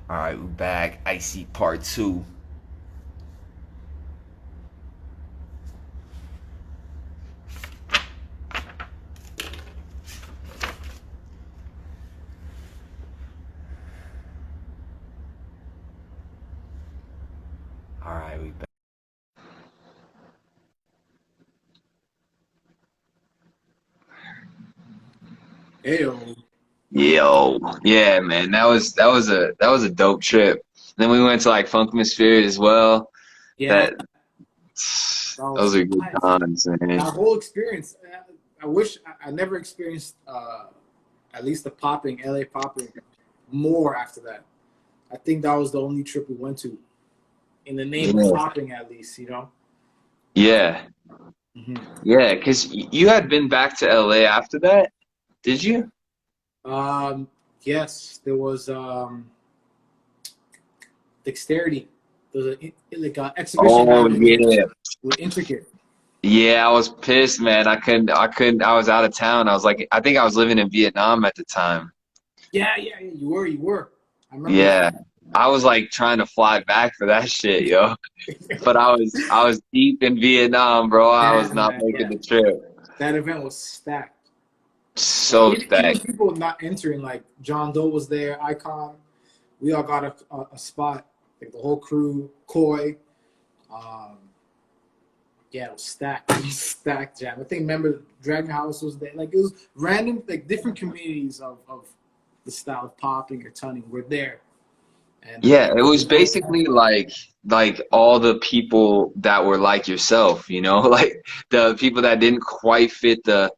All right, we're back. Icy part two. All right, we back. Ayo. Yo, yeah, man, that was a dope trip. Then we went to like Funkmasphere as well. Yeah, That that was those are good nice. times, man. That whole experience, I wish I never experienced at least the popping, LA popping, more after that. I think that was the only trip we went to in the name of Yeah, popping, at least, you know? yeah, hmm yeah. Because you had been back to LA after that, did you? Um, yes, there was Dexterity. There was like an exhibition Oh happening yeah, with Intricate. yeah. I was pissed, man. I couldn't. I was out of town. I was like, I think I was living in Vietnam at the time. Yeah, yeah, yeah, you were. I remember Yeah, I was like trying to fly back for that shit, yo. But that. I was deep in Vietnam, bro. I was Yeah, not man, making yeah. the trip. That event was stacked. So Even stacked. people not entering, like John Doe was there, Icon. We all got a spot. Like the whole crew, Koi. Um, yeah, it was stacked. It was stacked jam. I think remember Dragon House was there. Like it was random, like different communities of the style of popping or tunning were there, and Yeah, it it was was really basically like all the people that were like yourself, you know, like the people that didn't quite fit the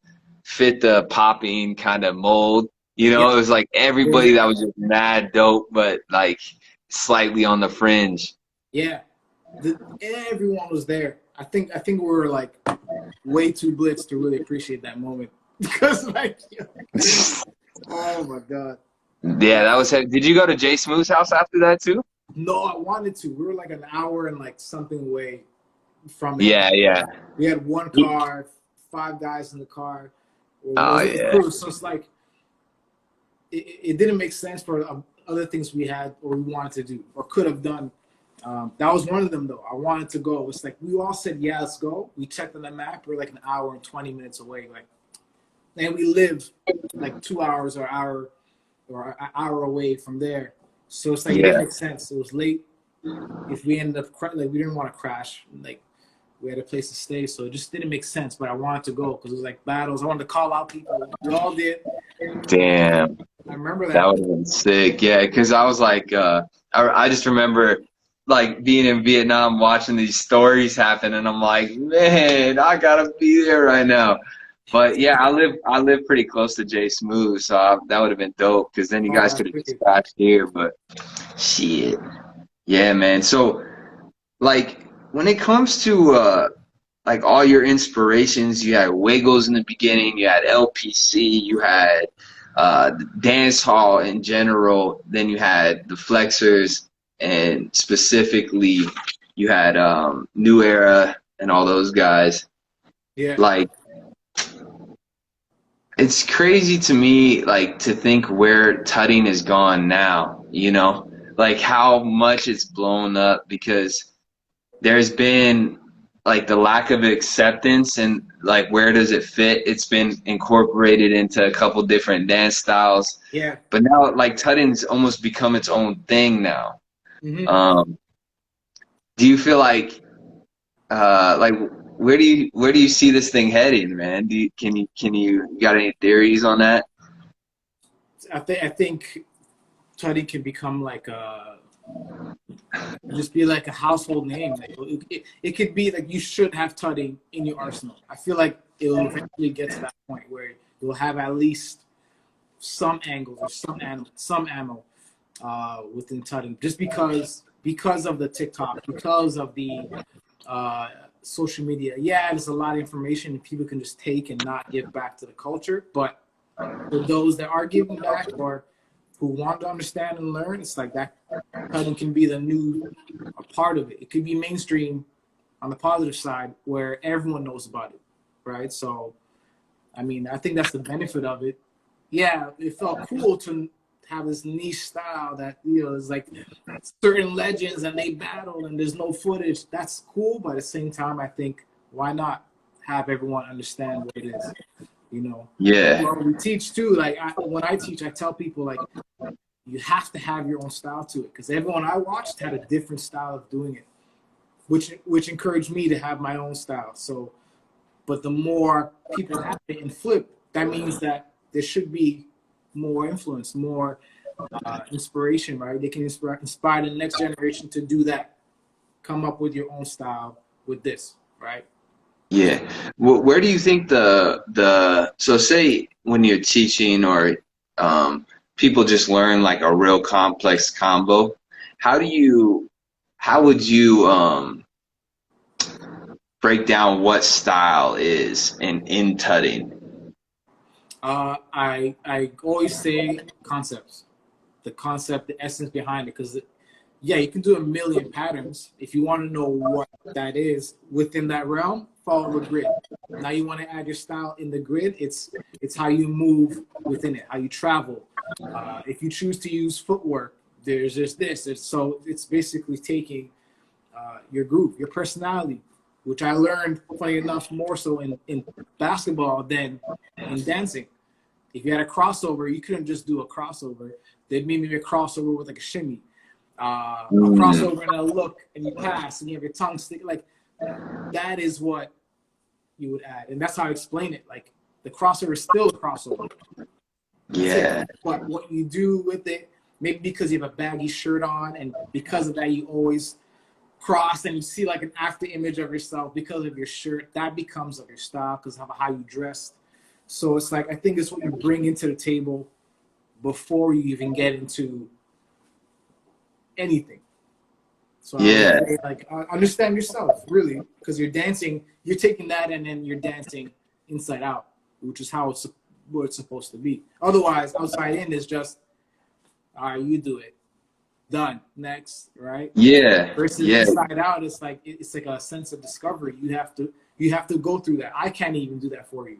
popping kind of mold. You yeah. know, it was like It was everybody that was just mad dope, but like slightly on the fringe. yeah. Everyone was there. I think we were like way too blitzed to really appreciate that moment because like oh my god. Yeah, Yeah. that was it. Did you go to Jay Smooth's house after that too? No, I wanted to. We were like an hour and like something away from it. Yeah, yeah. We had one car, five guys in the car. It Oh was a yeah. crew, so it's like it didn't make sense for other things we had or we wanted to do or could have done. That was one of them though. I wanted to go. It's like we all said, "Yeah, let's go." We checked on the map. We're like an hour and 20 minutes away. Like, and we live like 2 hours or an hour away from there. So it's like it didn't Yeah. make sense. It was late. If we ended up like we didn't want to crash, like we had a place to stay, so it just didn't make sense. But I wanted to go because it was like battles. I wanted to call out people. We all did. Damn. I remember That that. would have been sick. Yeah, because I was like, I just remember like being in Vietnam watching these stories happen, and I'm like, man, I gotta be there right now. But yeah, I live pretty close to Jay Smooth, so that would have been dope. Because then you Oh, guys I could have just figured. scratched here. But shit, yeah, man. So like when it comes to like all your inspirations. You had Wiggles in the beginning, you had LPC, you had dance hall in general, then you had the Flexers, and specifically you had New Era and all those guys. Yeah. Like it's crazy to me, like to think where Tutting has gone now. You know, like how much it's blown up because there's been like the lack of acceptance and like where does it fit? It's been incorporated into a couple different dance styles, Yeah. but now like Tutting's almost become its own thing now. hmm Um, do you feel like where do you see this thing heading, man? Can you got any theories on that? I think Teddy can become like a just be like a household name. Like it could be like you should have Tutting in your arsenal. I feel like it will eventually get to that point where you'll have at least some angles or some ammo within Tutting, just because of the TikTok, because of the uh, social media. Yeah, there's a lot of information that people can just take and not give back to the culture, but for those that are giving back or who want to understand and learn, it's like that cutting can be the new a part of it. It could be mainstream on the positive side where everyone knows about it, right? So, I mean, I think that's the benefit of it. Yeah, it felt cool to have this niche style that, you know, is like certain legends and they battle and there's no footage. That's cool, but at the same time, I think why not have everyone understand what it is, you know? Yeah. Well, we teach too. Like when I teach, I tell people like you have to have your own style to it because everyone I watched had a different style of doing it, which encouraged me to have my own style. So, but the more people have it and flip, that means that there should be more influence, more inspiration, right? They can inspire the next generation to do that. Come up with your own style with this, right? Yeah. Where do you think so say when you're teaching or people just learn like a real complex combo, how would you break down what style is in tutting? I always say concepts, the concept, the essence behind it, because yeah, you can do a million patterns. If you want to know what that is within that realm, follow the grid. Now you want to add your style in the grid. It's how you move within it, how you travel. If you choose to use footwork, there's just this. So it's basically taking your groove, your personality, which I learned, funny enough, more so in basketball than in dancing. If you had a crossover, you couldn't just do a crossover. They'd maybe a crossover with like a shimmy, a crossover and a look, and you pass, and you have your tongue stick. Like that is what you would add, and that's how I explain it. Like the crossover is still a crossover. Yeah. But what you do with it, maybe because you have a baggy shirt on, and because of that, you always cross, and you see like an after image of yourself because of your shirt. That becomes of your style because of how you dressed. So it's like I think it's what you bring into the table before you even get into anything. So Yeah. I would say, like understand yourself really, because you're dancing, you're taking that and then you're dancing inside out, which is how what it's supposed to be. Otherwise, outside in is just, all right, you do it, done, next, right? Yeah. Versus Yeah. inside out, it's like a sense of discovery. You have to go through that. I can't even do that for you.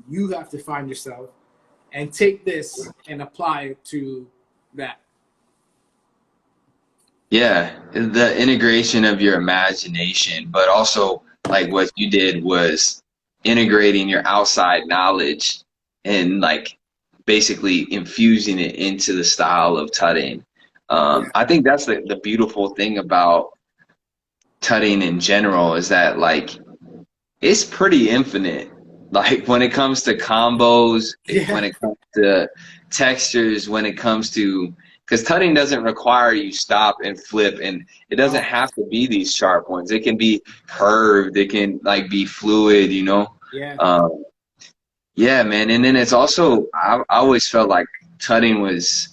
You have to find yourself and take this and apply it to that. Yeah, the integration of your imagination, but also like what you did was integrating your outside knowledge and like basically infusing it into the style of tutting. I think that's the beautiful thing about tutting in general is that like it's pretty infinite. Like when it comes to combos, when it comes to textures, when it comes to because tutting doesn't require you stop and flip, and it doesn't have to be these sharp ones. It can be curved. It can like be fluid, you know. Yeah. Yeah, man. And then it's also I always felt like tutting was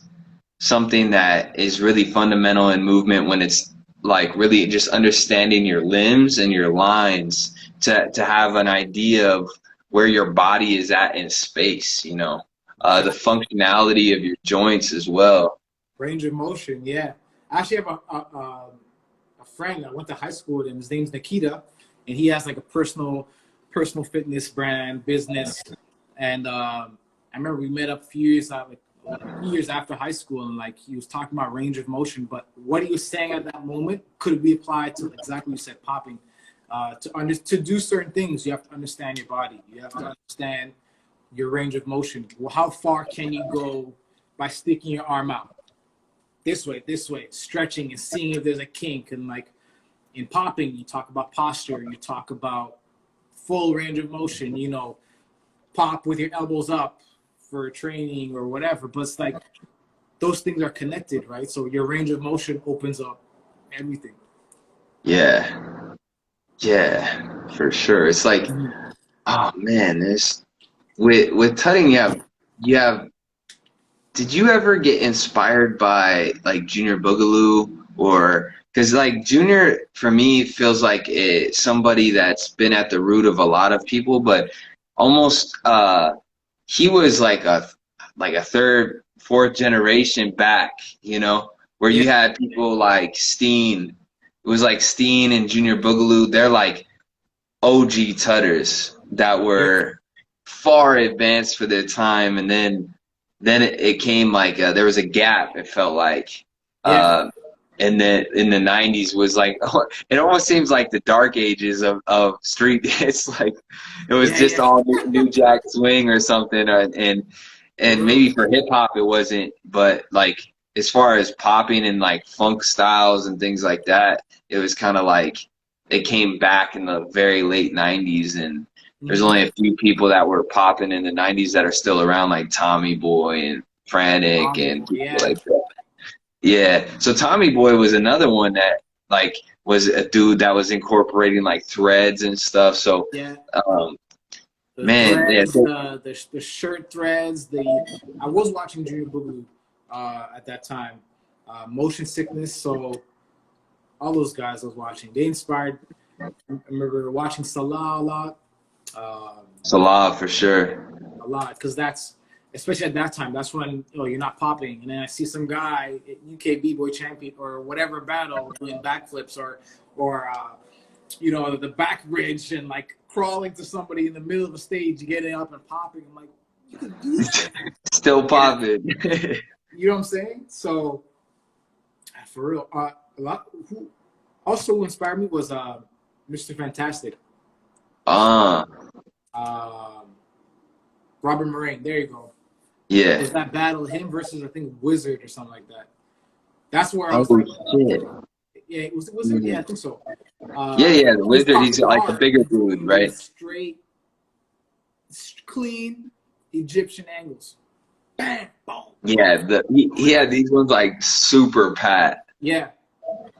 something that is really fundamental in movement when it's like really just understanding your limbs and your lines to have an idea of where your body is at in space, you know, the functionality of your joints as well. Range of motion, yeah. I actually have a friend I went to high school with him. His name's Nikita, and he has like a personal fitness brand business. And I remember we met up a few years after high school, and like he was talking about range of motion. But what he was saying at that moment could be applied to exactly what you said, popping. To do certain things, you have to understand your body. You have to understand your range of motion. Well, how far can you go by sticking your arm out? This way, stretching and seeing if there's a kink. And like in popping, you talk about posture, you talk about full range of motion, you know, pop with your elbows up for training or whatever. But it's like those things are connected, right? So your range of motion opens up everything. Yeah. Yeah, for sure. It's like, oh man, there's with tutting you have did you ever get inspired by like Junior Boogaloo or because like Junior for me feels like somebody that's been at the root of a lot of people, but almost he was like a third, fourth generation back, you know, where you had people like Steen. It was like Steen and Junior Boogaloo. They're like OG tutters that were far advanced for their time, and then then it came like there was a gap. It felt like, Yeah. and then in the '90s was like it almost seems like the dark ages of street dance. Like it was Yeah, just yeah. all New Jack Swing or something, For and real. maybe for hip hop it wasn't, but like as far as popping and like funk styles and things like that, it was kind of like it came back in the very late '90s, and there's Mhm. only a few people that were popping in the '90s that are still around, like Tommy Boy and Frantic Tommy and Boy, people yeah. like that. Yeah. So Tommy Boy was another one that like was a dude that was incorporating like threads and stuff. So Yeah. um, The man, yeah. threads, the shirt threads, I was watching Junior Boogaloo at that time. Motion Sickness, so all those guys I was watching, they inspired. I remember watching Salah um, Salah for sure. a lot because that's especially at that time. That's when you're not popping, and then I see some guy at UK B Boy Champion or whatever battle doing backflips or the back bridge and like crawling to somebody in the middle of the stage, getting up and popping. I'm like, you could do that. Still Yeah, popping. you know what I'm saying? So for real, a lot who also inspired me was Mr. Fantastic, Ah, um, Robert Moraine. There you go. It yeah. was that battle, him versus I think Wizard or something like that. That's where I Oh was like, shit. yeah, it was Wizard. Yeah, I think so. Yeah, yeah. The He was Wizard. He's popping like the hard bigger and dude, doing right? these straight, clean Egyptian angles. Bam, boom, boom. Yeah. He had these ones like super pat. Yeah,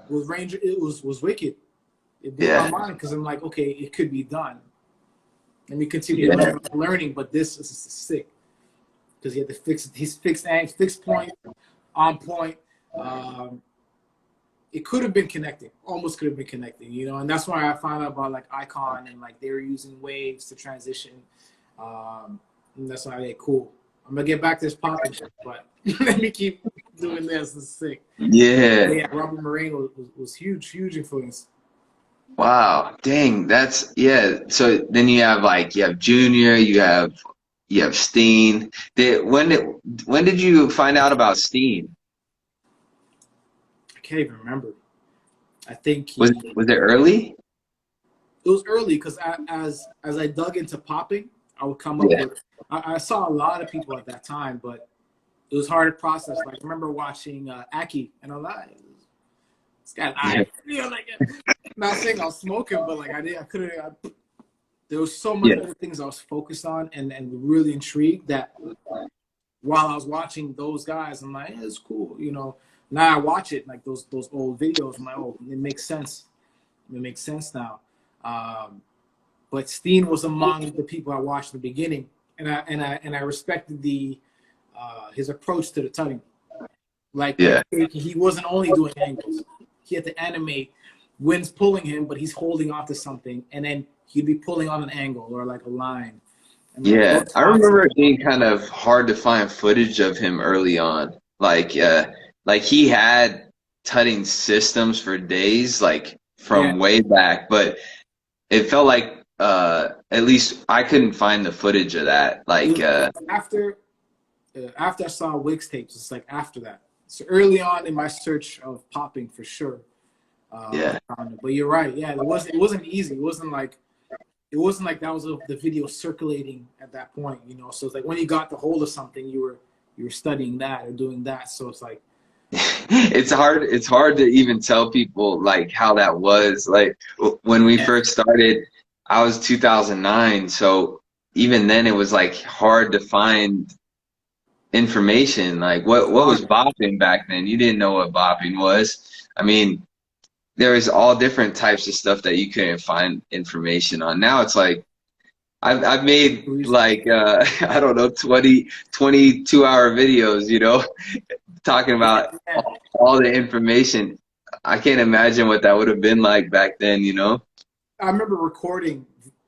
with Ranger, it was wicked. It blew my Yeah. mind because I'm like, okay, it could be done. And we continue Yeah. learning, but this is sick because he had his fixed angles, fixed point, on point. Um, it could have been connected, almost could have been connected, and that's why I found out about like Icon and like they were using waves to transition. And that's why, cool. I'm gonna get back to this popping shit, but let me keep doing this. This is sick. But Yeah. yeah, Robert Moraine was huge influence. Wow. Dang. That's yeah. So then you have Junior. You have Steen. When did you find out about Steen? I can't even remember. I think Was it early? it was early because as I dug into popping, I would come up Yeah. with. I saw a lot of people at that time, but it was hard to process. Like I remember watching Aki, and I'm like, this guy Yeah. lied. Like not saying I was smoking, but like I couldn't. There was so many Yeah. other things I was focused on and really intrigued that while I was watching those guys, I'm like, it's cool. Now I watch it like those old videos. I'm like, oh, it makes sense. It makes sense now. But Steen was among the people I watched in the beginning, and I respected his approach to the tutting. Like Yeah. he wasn't only doing angles; he had to animate wind's pulling him, but he's holding on to something, and then he'd be pulling on an angle or like a line. And like Yeah. those I remember it being kind of hard to find footage of him early on. Like he had tutting systems for days, like yeah. from way back, but it felt like at least I couldn't find the footage of that. It Like was after I saw Wix tapes, it's like after that. So early on in my search of popping for sure. yeah. I found it. But you're right. Yeah, it wasn't easy. It wasn't like that was the video circulating at that point. So it's like when you got the hold of something, you were studying that or doing that. So it's like It's hard to even tell people like how that was. Like when we yeah, first started, I was 2009, so even then it was like hard to find information. Like what was hard. bopping back then? You didn't know what bopping was. I mean, there was all different types of stuff that you couldn't find information on. Now it's like I've made like I don't know 22-hour videos, talking about Yeah. all the information. I can't imagine what that would have been like back then. I remember recording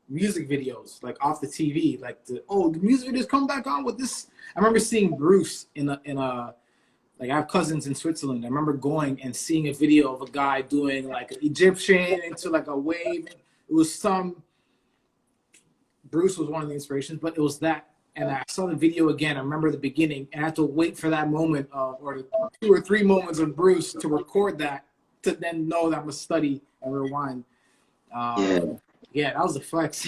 music videos like off the TV, like the music videos come back on with this. I remember seeing Bruce in a like I have cousins in Switzerland. I remember going and seeing a video of a guy doing like an Egyptian into like a wave. It was Bruce was one of the inspirations, but it was that and I saw the video again. I remember the beginning, and I had to wait for that moment or the 2 or 3 moments of Bruce to record that to then know that I'm gonna study and rewind. Yeah. Yeah, that was a flex.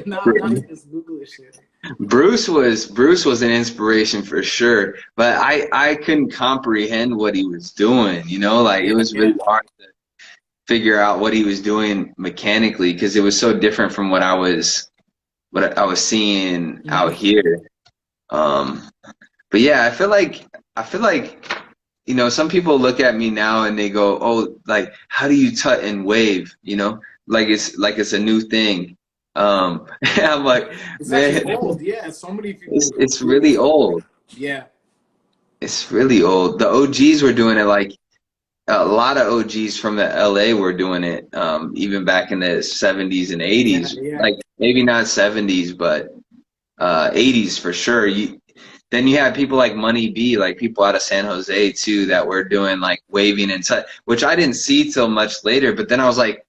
not just Google shit. Bruce was an inspiration for sure, but I couldn't comprehend what he was doing, you know, like it was really hard to figure out what he was doing mechanically because it was so different from what I was seeing out here. But yeah, I feel like you know, some people look at me now and they go, "Oh, like how do you tut and wave?" You know, like it's a new thing. And I'm like, It's man, actually old. Yeah, so many people. it's really old. Yeah. It's really old. The OGs were doing it, like a lot of OGs from the LA were doing it, even back in the 70s and 80s. Yeah. Like maybe not 70s, but 80s for sure. Then you had people like Money B, like people out of San Jose too, that were doing like waving and touch, which I didn't see till much later. But then I was like,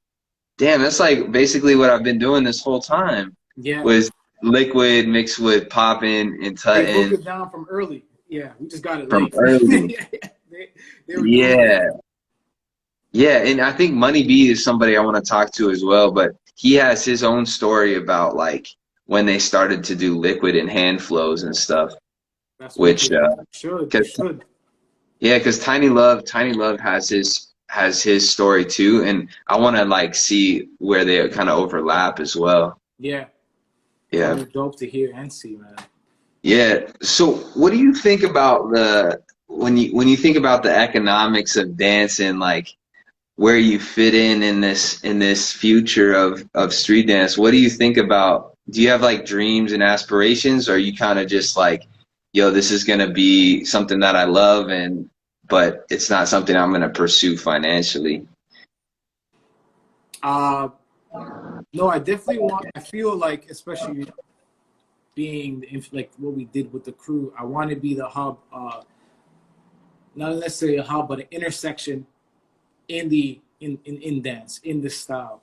damn, that's like basically what I've been doing this whole time. Yeah. Was liquid mixed with popping and They tutting. broke it down from early. Yeah, we just got it From late. early. they were doing it. Yeah, and I think Money B is somebody I want to talk to as well, but he has his own story about like when they started to do liquid and hand flows and stuff. That's Which should. Yeah, because Tiny Love has his story too, and I want to like see where they kind of overlap as well. Yeah. Yeah. That was dope to hear and see, man. Yeah. So, what do you think about when you think about the economics of dance and like where you fit in this future of street dance? What do you think about? Do you have like dreams and aspirations, or are you kind of just like, yo, this is gonna be something that I love, but it's not something I'm gonna pursue financially? No, I definitely want. I feel like, especially being like what we did with the crew, I want to be the hub. Not necessarily a hub, but an intersection in dance, in this style.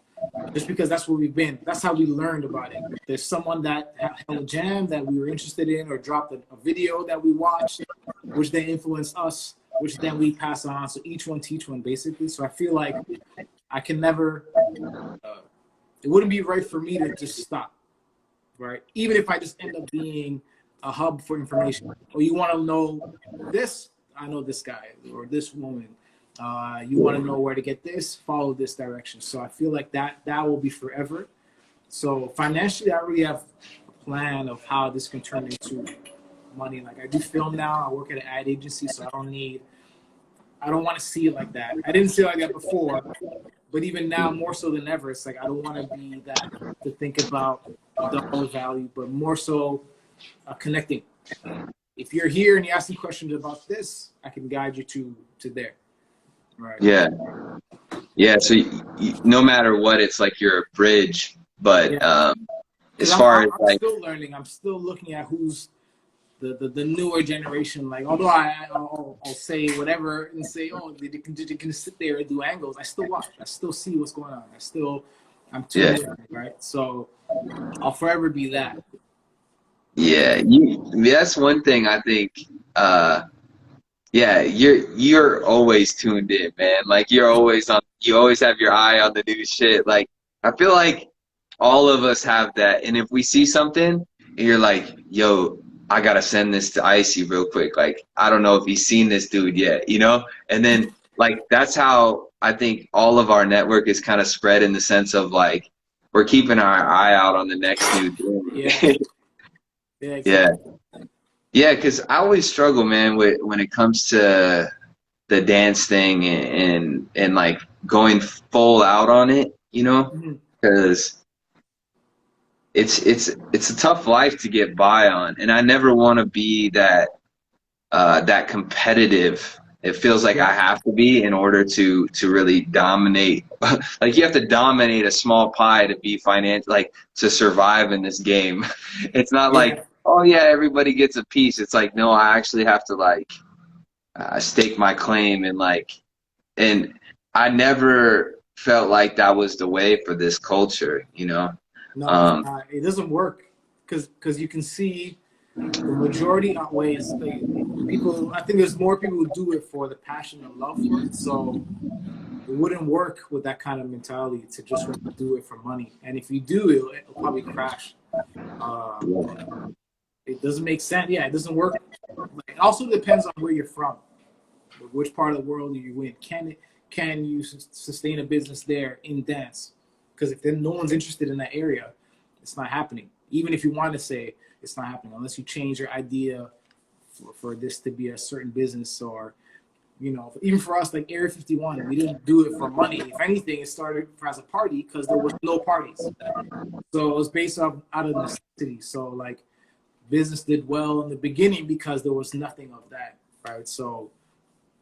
Just because that's where we've been. That's how we learned about it. There's someone that held a jam that we were interested in, or dropped a video that we watched, which then influenced us, which then we pass on. So each one teach one, basically. So I feel like I can never. It wouldn't be right for me to just stop, right? Even if I just end up being a hub for information. Or you want to know this? I know this guy or this woman. You want to know where to get this? Follow this direction. So I feel like that will be forever. So financially, I really have a plan of how this can turn into money. Like I do film now. I work at an ad agency, so I don't want to see it like that. I didn't see it like that before, but even now, more so than ever, it's like I don't want to be that to think about dollar value, but more so connecting. If you're here and you ask me questions about this, I can guide you to there. Right. Yeah. Yeah. So no matter what, it's like you're a bridge. But as far as I'm still learning. I'm still looking at who's the newer generation. Like, although I'll say whatever and say, oh, they can sit there and do angles. I still watch. I still see what's going on. I'm tuned in, right? So I'll forever be that. Yeah, that's one thing I think. Yeah, you're always tuned in, man. Like you always have your eye on the new shit. Like I feel like all of us have that. And if we see something and you're like, yo, I gotta send this to Icy real quick. Like, I don't know if he's seen this dude yet, you know? And then like that's how I think all of our network is kind of spread in the sense of like we're keeping our eye out on the next new thing. Yeah. Yeah. Exactly. Yeah, because I always struggle, man, with when it comes to the dance thing and like going full out on it, you know, because it's a tough life to get by on, and I never want to be that competitive. It feels like I have to be in order to really dominate. Like you have to dominate a small pie to be like to survive in this game. It's not like, oh yeah, everybody gets a piece. It's like, no, I actually have to like stake my claim and I never felt like that was the way for this culture, you know? No, it doesn't work because you can see the majority outweighs like people. I think there's more people who do it for the passion and love for it. So it wouldn't work with that kind of mentality to just want to do it for money. And if you do, it'll probably crash. It doesn't make sense. Yeah, it doesn't work. It also depends on where you're from, which part of the world are you in. Can you sustain a business there in dance? Because if then no one's interested in that area, it's not happening. Even if you want to say it's not happening, unless you change your idea for this to be a certain business, or even for us, like Area 51, we didn't do it for money. If anything, it started as a party because there was no parties, so it was based out of necessity. So like business did well in the beginning because there was nothing of that, right? So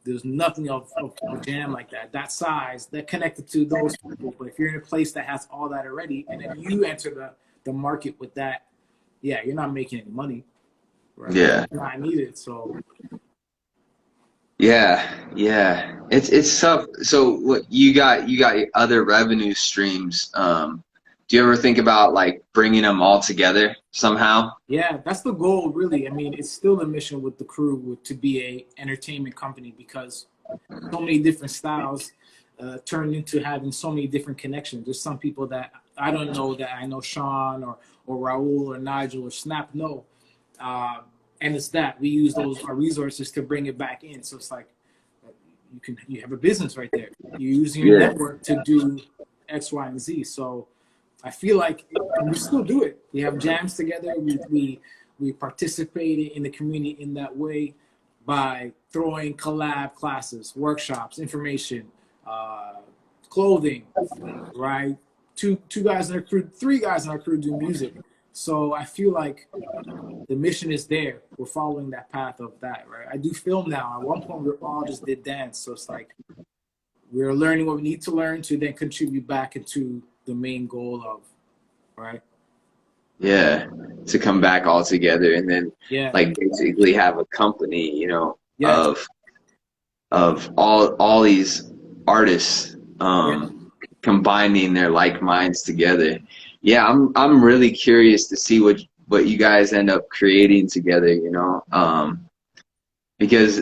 there's nothing of a jam like that size that connected to those people. But if you're in a place that has all that already, and then you enter the market with that, yeah, you're not making any money, right? Yeah. It's not needed. So Yeah, it's tough. So what you got other revenue streams. Do you ever think about like bringing them all together somehow? yeah, that's the goal, really. I mean, it's still the mission with the crew to be a entertainment company, because so many different styles turned into having so many different connections. There's some people that I don't know that I know Sean or Raul or Nigel or Snap know. And it's that we use our resources to bring it back in. So it's like you have a business right there. You're using your network to do X, Y, and Z. So I feel like we still do it. We have jams together. We participate in the community in that way by throwing collab classes, workshops, information, clothing, right? Two guys in our crew, 3 guys in our crew do music. So I feel like the mission is there. We're following that path of that, right? I do film now. At one point, we all just did dance. So it's like we're learning what we need to learn to then contribute back into the main goal of, right? Yeah, to come back all together and then like basically have a company, of all these artists combining their like minds together. Yeah, I'm really curious to see what you guys end up creating together, because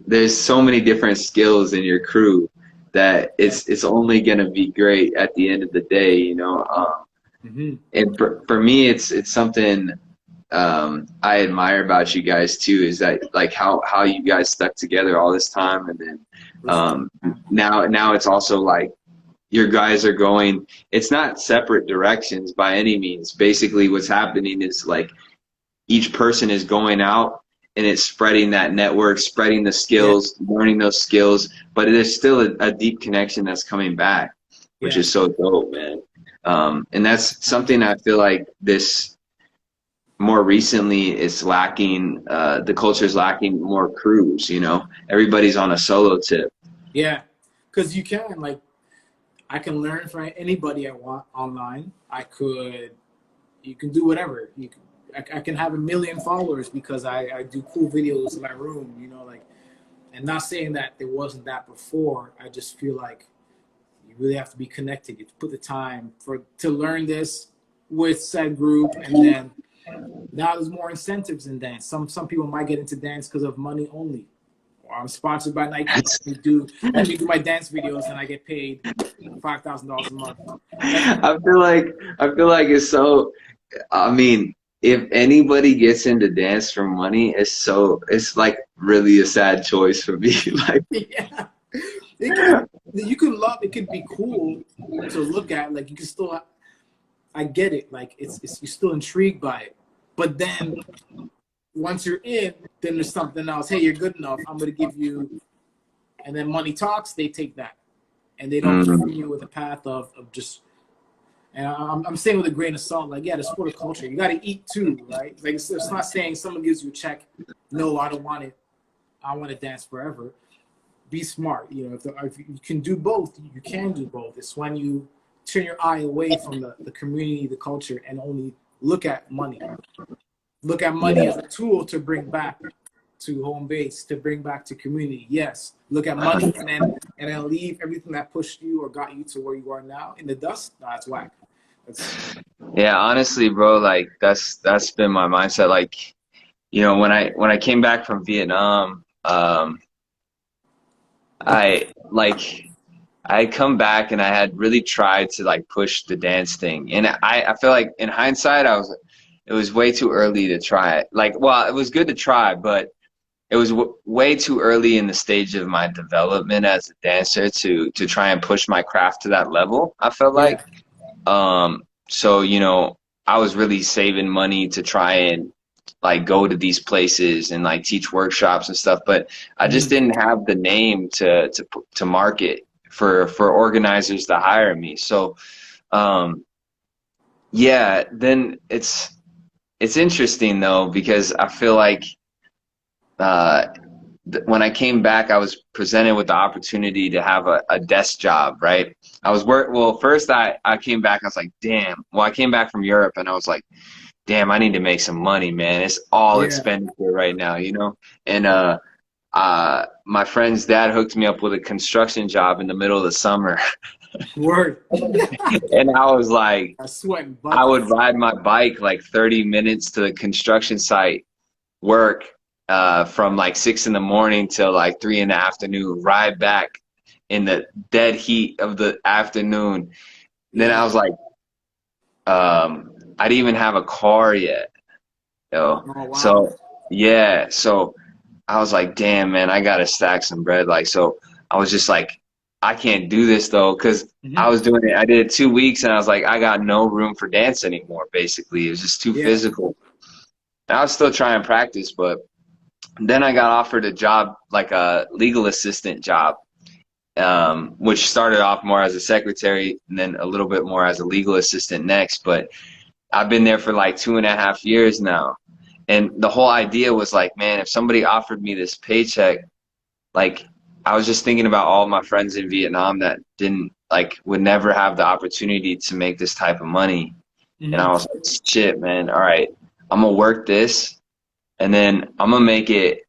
there's so many different skills in your crew that it's only gonna be great at the end of the day, And for me, it's something I admire about you guys too, is that like how you guys stuck together all this time, and then now it's also like your guys are going, it's not separate directions by any means. Basically what's happening is like each person is going out and it's spreading that network, spreading the skills, learning those skills, but there's still a deep connection that's coming back, which is so dope, man. And that's something I feel like this more recently is lacking. The culture is lacking more crews, everybody's on a solo tip. Yeah, because you can, like, I can learn from anybody I want online. You can do whatever. I can have 1 million followers because I do cool videos in my room, and not saying that there wasn't that before. I just feel like you really have to be connected. You have to put the time to learn this with said group, and then now there's more incentives in dance. Some people might get into dance because of money only. I'm sponsored by Nike. Let me do my dance videos, and I get paid $5,000 a month. I feel like it's so. I mean, if anybody gets into dance for money, it's like really a sad choice for me. Like, yeah, you can love. It could be cool to look at. Like you can still. I get it. Like it's you're still intrigued by it, but then once you're in, then there's something else. Hey, you're good enough. I'm going to give you, and then money talks. They take that, and they don't continue with a path of just. And I'm saying with a grain of salt, like the sport of culture. You got to eat too, right? Like it's not saying someone gives you a check. No, I don't want it. I want to dance forever. Be smart. If you can do both, you can do both. It's when you turn your eye away from the community, the culture, and only look at money. Look at money as a tool to bring back to home base, to bring back to community. Yes. Look at money and then leave everything that pushed you or got you to where you are now in the dust. No, it's whack. Yeah, honestly, bro, like that's been my mindset. Like you know, when I came back from Vietnam, I like I had come back and I had really tried to like push the dance thing, and I feel like in hindsight it was way too early to try it. Like, well, it was good to try, but it was way too early in the stage of my development as a dancer to try and push my craft to that level. I felt Yeah. like, so you know, I was really saving money to try and like go to these places and like teach workshops and stuff, but I just Mhm. didn't have the name to market for organizers to hire me. So um, yeah, then it's interesting though because I feel like uh, when I came back, I was presented with the opportunity to have a desk job, right? Well, first I came back, I was like, damn. Well, I came back from Europe and I was like, damn, I need to make some money, man. It's all Yeah. expenditure right now, you know? And my friend's dad hooked me up with a construction job in the middle of the summer. Word. And I was like, I sweat I would buckets. ride my bike like 30 minutes to the construction site, work from like 6 in the morning till like 3 in the afternoon, ride back in the dead heat of the afternoon. Then I Yeah. was like, I didn't even have a car yet, yo. Oh wow. So yeah, so I was like, damn, man, I gotta stack some bread. Like, so I was just like, I can't do this though, because I Hmm. was doing it. I did it 2 weeks, and I was like, I got no room for dance anymore. Basically, it was just too Yeah. physical. And I was still trying to practice, but then I got offered a job, like a legal assistant job, which started off more as a secretary and then a little bit more as a legal assistant next. But I've been there for like 2.5 years now. And the whole idea was like, man, if somebody offered me this paycheck, like I was just thinking about all my friends in Vietnam that didn't like would never have the opportunity to make this type of money. And Hmm. I was like, shit, man, all right, I'm gonna work this and then I'm gonna make it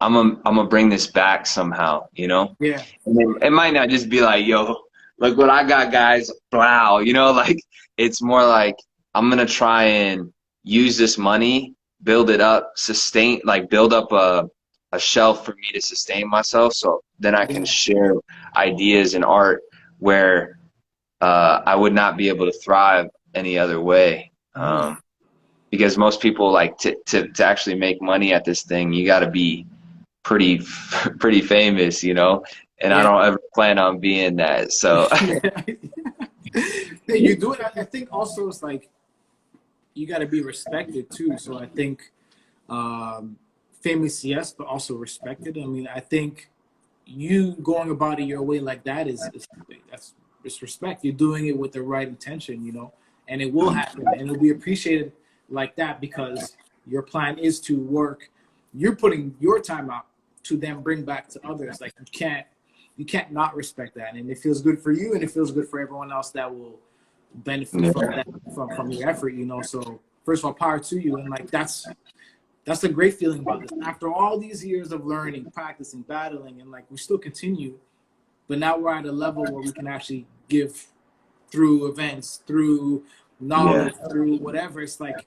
I'm gonna bring this back somehow, you know? Yeah. And then it might not just be like, yo, look what I got, guys, blow, you know, like it's more like I'm gonna try and use this money, build it up, sustain, like build up a shelf for me to sustain myself, so then I can Yeah. share ideas and art where I would not be able to thrive any other way. Hmm. Because most people like to actually make money at this thing, you got to be pretty pretty famous, you know, and I Yeah. don't ever plan on being that. So Yeah. You do it. I think also it's like you got to be respected too. So I think um, famous, yes, but also respected. I mean, I think you going about it your way like that is that's it's respect. You're doing it with the right intention, you know, and it will happen and it'll be appreciated like that because your plan is to work. You're putting your time out to then bring back to others. Like you can't not respect that, and it feels good for you, and it feels good for everyone else that will benefit from yeah, that from your effort, you know. So first of all, power to you, and like that's the great feeling about this. After all these years of learning, practicing, battling, and like we still continue, but now we're at a level where we can actually give through events, through yeah, knowledge, through whatever. It's like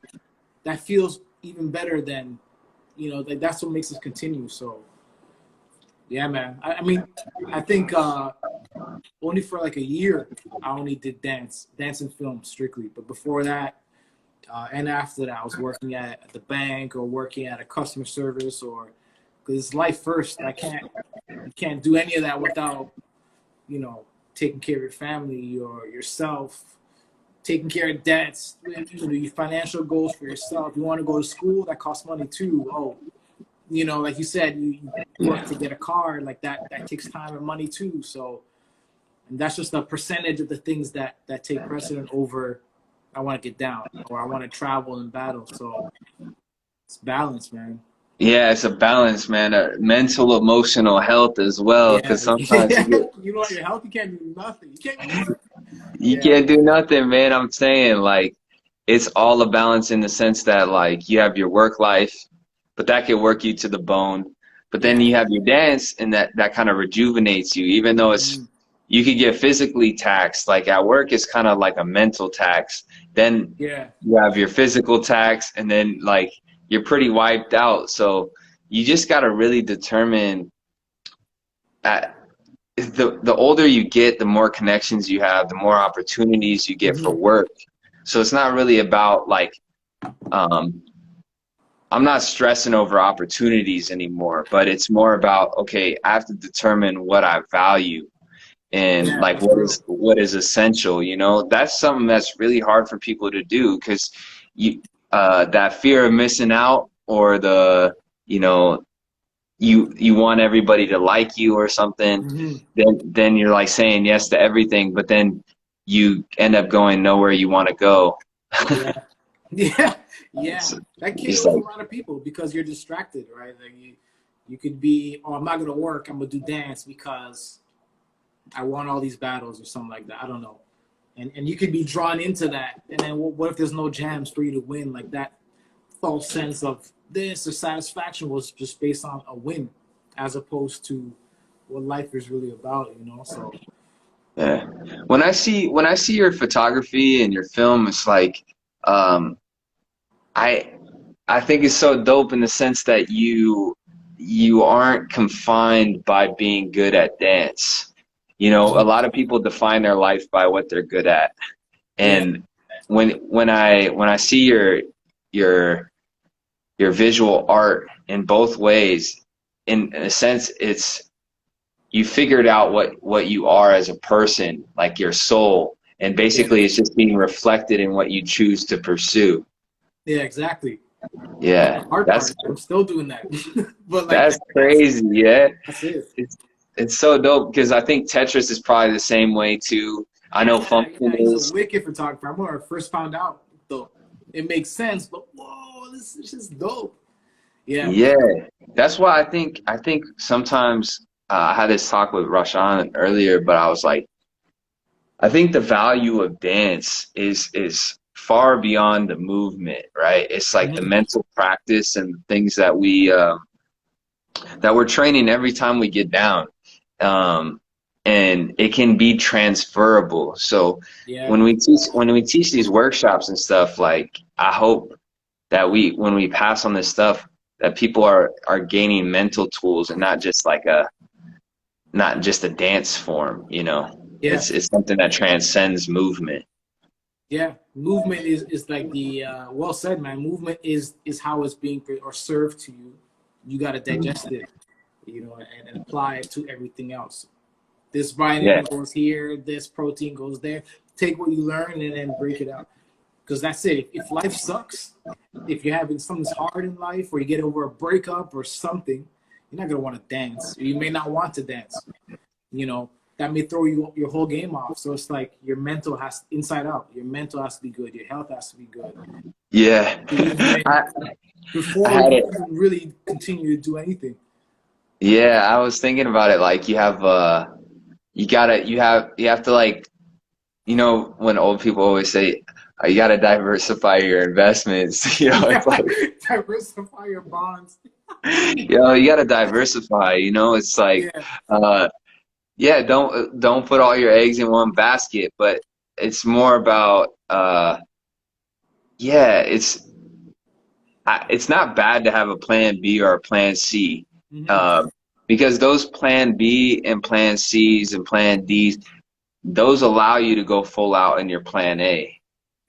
that feels even better than like that's what makes us continue. So yeah, man. I mean, I think only for like a year I only did dance and film strictly, but before that. And after that, I was working at the bank or working at a customer service, or because it's life first. You can't do any of that without you know taking care of your family or yourself, taking care of debts, your financial goals for yourself. You want to go to school, that costs money too. Oh, like you said, you work yeah. to get a car, like that takes time and money too. So, and that's just a percentage of the things that take precedent over. I want to get down, or I want to travel and battle. So it's balance, man. Yeah, it's a balance, man. Mental, emotional health as well, Yeah, because sometimes yeah. You want your health, you can't do nothing. You can't do nothing. you Yeah, can't do nothing, man. I'm saying like it's all a balance in the sense that like you have your work life, but that can work you to the bone. But then yeah, you have your dance, and that kind of rejuvenates you, even though it's mm, you could get physically taxed. Like at work, it's kind of like a mental tax. Then yeah, you have your physical tax, and then like you're pretty wiped out. So you just got to really determine at the older you get, the more connections you have, the more opportunities you get for work. So it's not really about like, I'm not stressing over opportunities anymore, but it's more about, okay, I have to determine what I value and like what is essential, you know. That's something that's really hard for people to do, because you that fear of missing out, or the, you know, you want everybody to like you or something, then you're like saying yes to everything, but then you end up going nowhere you want to go. Yeah, yeah. So That it's kills a like, lot of people because you're distracted, right? Like you could be, oh, I'm not gonna work. I'm gonna do dance because I won all these battles or something like that. I don't know. And you could be drawn into that. And then what if there's no jams for you to win? Like that false sense of this or satisfaction was just based on a win, as opposed to what life is really about, you know? So yeah. When I see your photography and your film, it's like, um, I I think it's so dope in the sense that you aren't confined by being good at dance. You know, a lot of people define their life by what they're good at. yeah, And when I see your your visual art in both ways, in a sense, it's you figured out what you are as a person, like your soul, and yeah, basically it's just being reflected in what you choose to pursue. yeah, exactly. That's the Yeah, hard that's part. I'm still doing that. But like that's crazy. Yeah, that's it. it's it's so dope, because I think Tetris is probably the same way too. I know Yeah, Function yeah, he's a is. wicked photographer. I remember when I first found out, though. It makes sense, but whoa, this is just dope. Yeah. Yeah, that's why I think sometimes, I had this talk with Rashan earlier, but I was like, I think the value of dance is far beyond the movement, right? It's like the Mhm. mental practice and things that we're training every time we get down, and it can be transferable. So Yeah. when we teach these workshops and stuff, like, I hope that when we pass on this stuff, that people are gaining mental tools, and not just a dance form, you know. Yeah. It's something that transcends movement. Yeah. Movement is like the well said, man. Movement is how it's being or served to you. You got to digest it, you know, and apply it to everything else. This Yeah, vitamin goes here, this protein goes there. Take what you learn and then break it out. Because that's it. If life sucks, if you're having something's hard in life, or you get over a breakup or something, you're not gonna want to dance. You may not want to dance. You know, that may throw your whole game off. So it's like your mental has inside out. Your mental has to be good. Your health has to be good. yeah. To even I I before had you it. even really continue to do anything. Yeah, I was thinking about it. Like, you have to, like, when old people always say, you gotta diversify your investments. Yeah, It's like, diversify your bonds. you gotta diversify. It's like, Yeah, uh, yeah, don't put all your eggs in one basket. But it's more about, yeah, it's not bad to have a plan B or a plan C, hmm uh, because those plan B and plan C's and plan D's, those allow you to go full out in your plan A.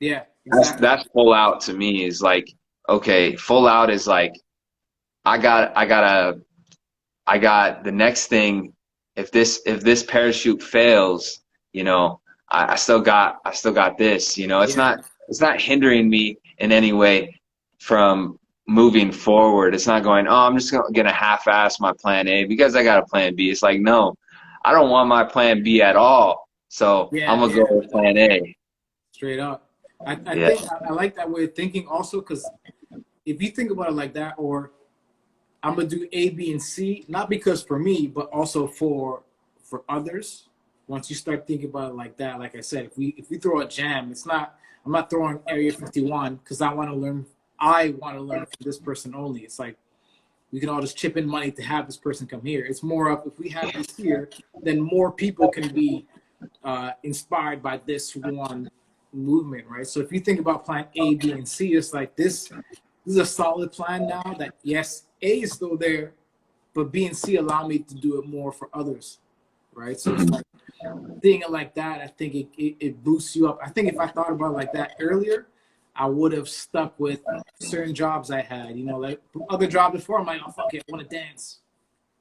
yeah, That's exactly. that's full out to me, is like, okay, full out is like, I got the next thing. If this parachute fails, I still got this. It's Yeah, not hindering me in any way from moving forward. It's not going, oh, I'm just gonna half-ass my plan A because I got a plan B. It's like, no, I don't want my plan B at all. So I'm yeah, gonna go yeah. with plan A. Straight up. I Yeah. think I like that way of thinking also because if you think about it like that, or I'm gonna do A, B, and C, not because for me, but also for others. Once you start thinking about it like that, like I said, if we throw a jam, it's not I'm not throwing Area 51 because I want to learn from this person only. It's like we can all just chip in money to have this person come here. It's more of if we have this here, then more people can be inspired by this one movement, right? So if you think about plan A, B, and C, it's like this this is a solid plan now that yes, A is still there, but B and C allow me to do it more for others, right? So it's like thinking like that, I think it boosts you up. I think if I thought about it like that earlier, I would have stuck with certain jobs I had, you know, like other jobs before. I'm like, oh, fuck it, I want to dance.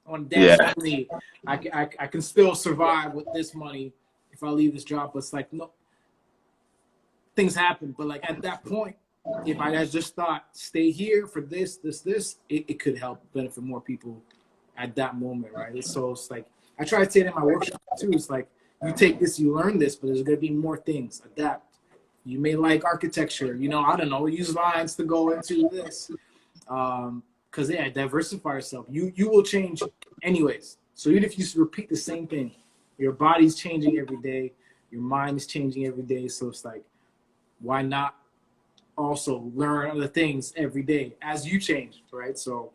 I want to dance Yeah. only. I can still survive with this money if I leave this job. But it's like, no, things happen. But like at that point, if I had just thought, stay here for this, it could help benefit more people at that moment, right? So it's like, I try to say it in my workshop too. It's like, you take this, you learn this, but there's going to be more things. Adapt. You may like architecture, you know, I don't know, use lines to go into this. Because, yeah, diversify yourself. You will change anyways. So even if you repeat the same thing, your body's changing every day. Your mind is changing every day. So it's like, why not also learn other things every day as you change, right? So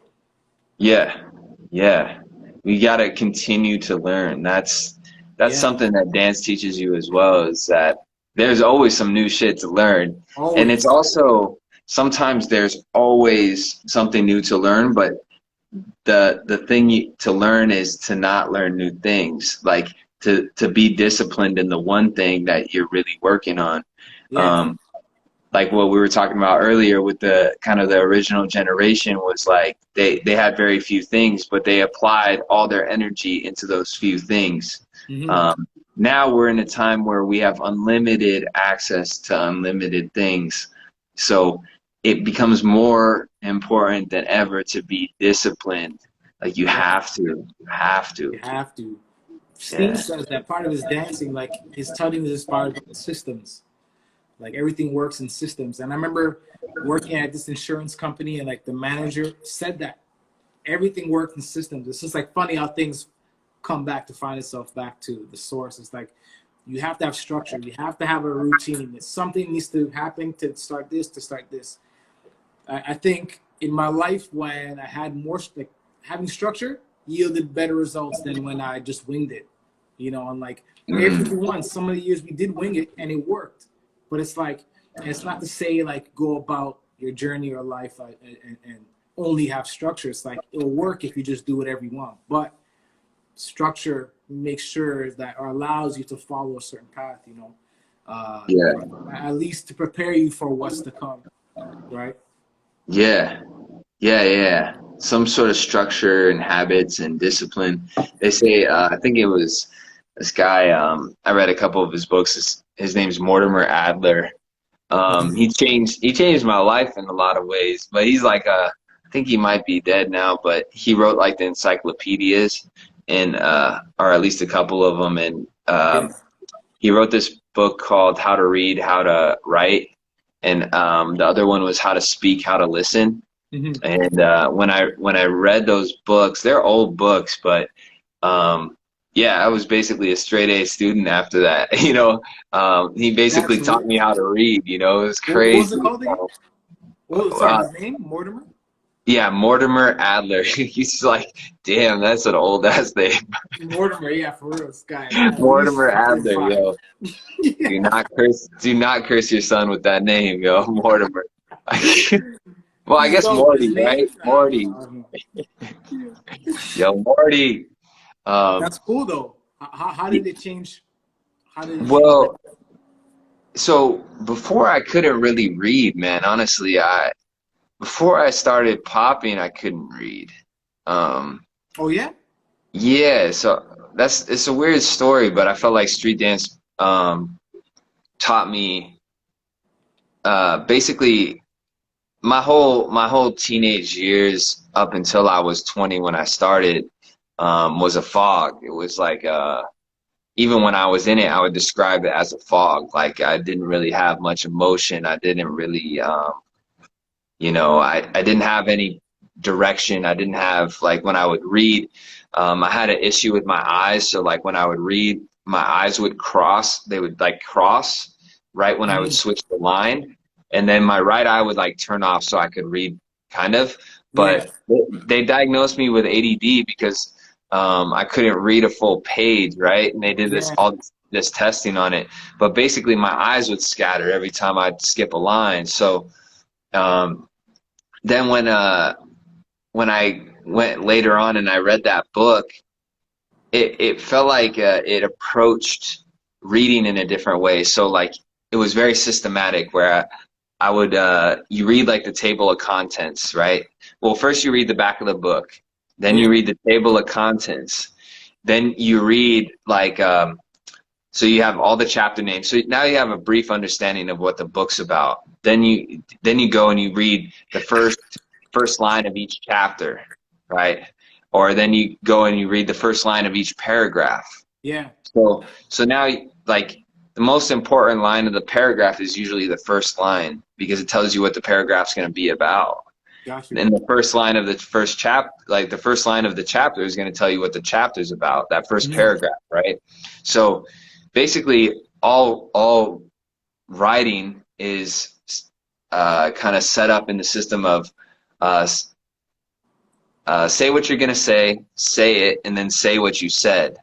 Yeah. Yeah. We got to continue to learn. That's yeah, something that dance teaches you as well, is that there's always some new shit to learn. And it's always. also, sometimes there's always something new to learn, but the thing to learn is to not learn new things, like to be disciplined in the one thing that you're really working on. Yeah. Like what we were talking about earlier with the kind of the original generation was like they had very few things, but they applied all their energy into those few things. Mm-hmm. Now we're in a time where we have unlimited access to unlimited things. So it becomes more important than ever to be disciplined. Like you Yeah. have to, you have to. You have to. Sting Yeah. says that part of his dancing, like his tutting is inspired by systems. Like everything works in systems. And I remember working at this insurance company and like the manager said that everything worked in systems. It's just like funny how things come back to find itself back to the source. It's like you have to have structure. You have to have a routine. It's something needs to happen to start this, to start this. I think in my life when I had more, like having structure yielded better results than when I just winged it. You know, and like Area Mm, 51, some of the years we did wing it and it worked. But it's like, it's not to say like go about your journey or life and only have structure. It's like it'll work if you just do whatever you want. But structure makes sure that or allows you to follow a certain path, you know, yeah. at least to prepare you for what's to come, right? Yeah. Yeah, yeah. Some sort of structure and habits and discipline. They say, I think it was this guy, I read a couple of his books. His name's Mortimer Adler. He changed my life in a lot of ways, but he's like I think he might be dead now, but he wrote like the encyclopedias and or at least a couple of them, and Yeah. he wrote this book called How to Read, How to Write, and the other one was How to Speak, How to Listen. Mm-hmm. And when I read those books, they're old books, but yeah, I was basically a straight A student after that. You know, he basically That's taught real. me how to read. You know, it was What was it crazy. called again? Oh, sorry, Uh, his name? Mortimer? yeah, Mortimer Adler. He's like, damn, that's an old ass name. Mortimer, yeah, for real. This guy, he's Mortimer fucking Adler, fire. yo. Yeah. Do not curse your son with that name, yo, Mortimer. Well, I He's guess dope. His Morty, name? right? Morty. I don't know. Yo, Morty. Um, That's cool though. How did it change? How did it change? well, so before I couldn't really read, man. Honestly, before I started popping, I couldn't read. Um, Oh yeah? yeah, so it's a weird story, but I felt like street dance taught me basically my whole teenage years up until I was 20 when I started was a fog. It was like even when I was in it, I would describe it as a fog. Like I didn't really have much emotion. I didn't really I didn't have any direction. I didn't have like when I would read, I had an issue with my eyes. So like when I would read, my eyes would cross. They would like cross right when I would Mhm. switch the line, and then my right eye would like turn off so I could read kind of. Yeah. But they diagnosed me with ADD because I couldn't read a full page, right? And they did Yeah. this testing on it. But basically, my eyes would scatter every time I'd skip a line. So. Um, then when I went later on and I read that book, it felt like it approached reading in a different way. So like it was very systematic where I would you read like the table of contents, right? Well, first you read the back of the book, then Yeah. you read the table of contents, then you read like so you have all the chapter names. So now you have a brief understanding of what the book's about. Then you go and you read the first line of each chapter, right? Or then you go and you read the first line of each paragraph. Yeah. So now like the most important line of the paragraph is usually the first line because it tells you what the paragraph's going to be about. Got you. And the first line of the first chapter, like the first line of the chapter is going to tell you what the chapter's about, that first paragraph, right? So basically all writing is kind of set up in the system of say what you're going to say it, and then say what you said.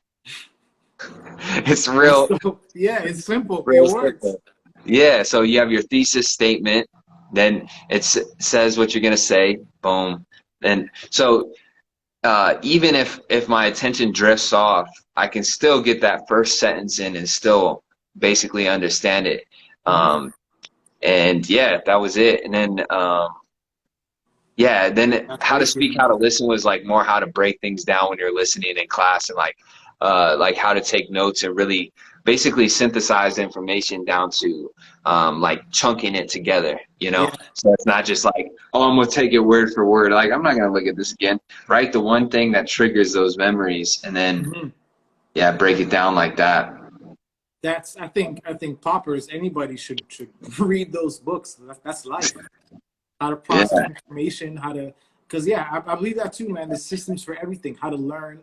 It's real, Yeah, it's simple. It real works. simple. Yeah, so you have your thesis statement, then says what you're going to say, boom. And so even if my attention drifts off, I can still get that first sentence in and still basically understand it. And yeah, that was it. And then yeah, then That's how to crazy. speak, how to listen was like more how to break things down when you're listening in class, and like how to take notes and really basically synthesize information down to like chunking it together, you know? Yeah. So it's not just like, oh, I'm gonna take it word for word. Like I'm not gonna look at this again. Write the one thing that triggers those memories and then yeah, break it down like that. That's I think poppers, anybody should read those books. That's life. How to Yeah. process information, how to, because yeah, I believe that too, man. The systems for everything, how to learn.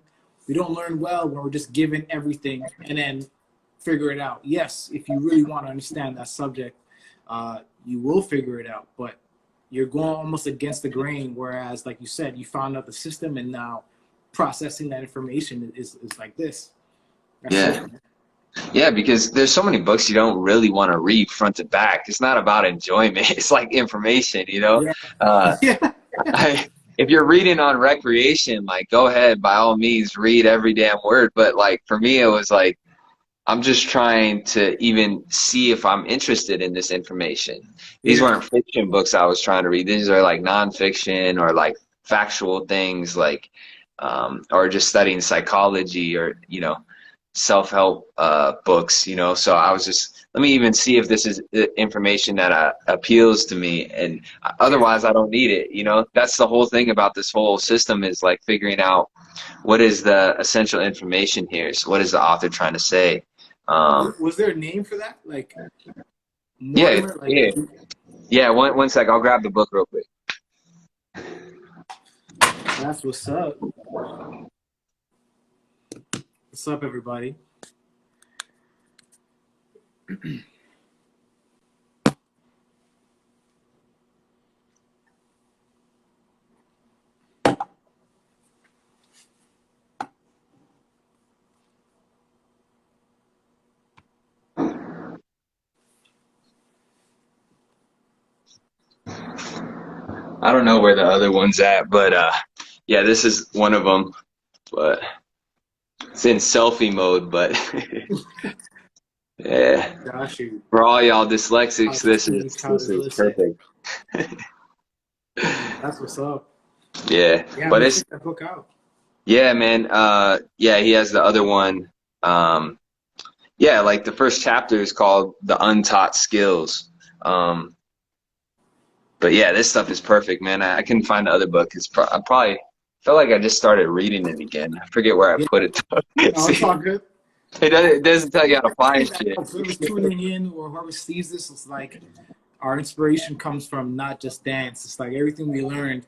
We don't learn well when we're just given everything and then figure it out. Yes, if you really want to understand that subject, you will figure it out. But you're going almost against the grain. Whereas, like you said, you found out the system, and now processing that information is like this. That's Yeah. it. Yeah, because there's so many books you don't really want to read front to back. It's not about enjoyment. It's like information, you know? Yeah. Uh, Yeah. if you're reading on recreation, like go ahead, by all means, read every damn word. But like for me, it was like, I'm just trying to even see if I'm interested in this information. These Yeah. weren't fiction books I was trying to read. These are like nonfiction or like factual things like, or just studying psychology or, you know, self-help books, you know. So I was just, let me even see if this is information that appeals to me, and otherwise I don't need it, you know. That's the whole thing about this whole system, is like figuring out what is the essential information here. So what is the author trying to say? Was there a name for that? Like Yeah, Mortimer? yeah, Like, yeah. One sec, I'll grab the book real quick. that's what's up. What's up, everybody? I don't know where the other one's at, but yeah, this is one of them. But it's in selfie mode, but yeah. Got you. For all y'all dyslexics, this Counters, is listen. perfect. That's what's up. Yeah, Yeah, I'm but gonna it's check that book out. yeah, man. Yeah, he has the other one. Yeah, like the first chapter is called "The Untaught Skills." But yeah, this stuff is perfect, man. I couldn't find the other book. I probably felt like I just started reading it again. I forget where I Yeah. put it. No, See, it's all good. it doesn't tell you how to find shit. Whoever's tuning in or whoever sees this, it's like our inspiration comes from not just dance. It's like everything we learned.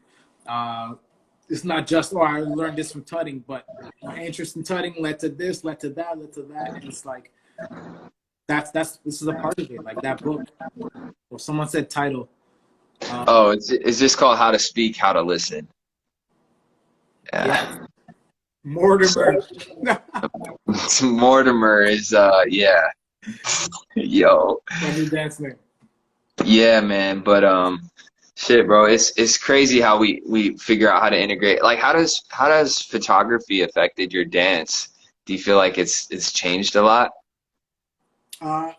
It's not just, oh, I learned this from tutting, but my interest in tutting led to this, led to that, led to that. And it's like, this is a part of it. Like that book, or someone said title. Oh, it's just called "How to Speak, How to Listen." Yeah. Mortimer. Mortimer is yeah. Yo. My new dance name. Yeah, man. But Shit, bro, it's crazy how we figure out how to integrate. Like, how does photography affected your dance? Do you feel like it's changed a lot? Uh,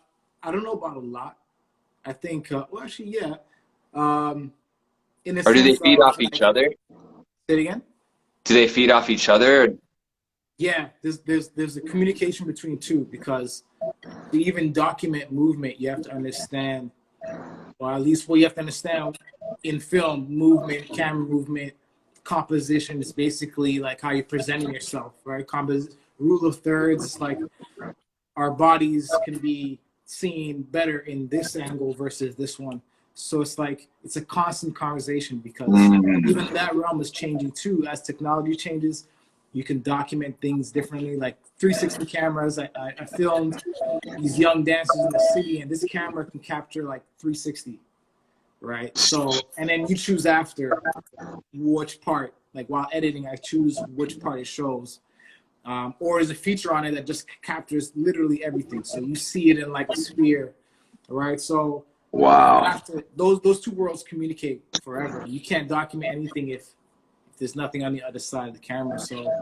I don't know about a lot. I think, well, actually, yeah. Um, in the Or do they sense feed of, off each like, other? say it again? Do they feed off each other? Yeah, there's a communication between two, because to even document movement, you have to understand, or at least what you have to understand in film, movement, camera movement, composition is basically like how you're presenting yourself, right? Rule of thirds is like our bodies can be seen better in this angle versus this one. So it's like it's a constant conversation, because even Mm. that realm is changing too. As technology changes, you can document things differently. Like 360 cameras, I filmed these young dancers in the city, and this camera can capture like 360, right? So, and then you choose after which part, like while editing, I choose which part it shows. Or is a feature on it that just captures literally everything. So you see it in like a sphere, right? So you Wow. have to, those two worlds communicate forever. You can't document anything if there's nothing on the other side of the camera. So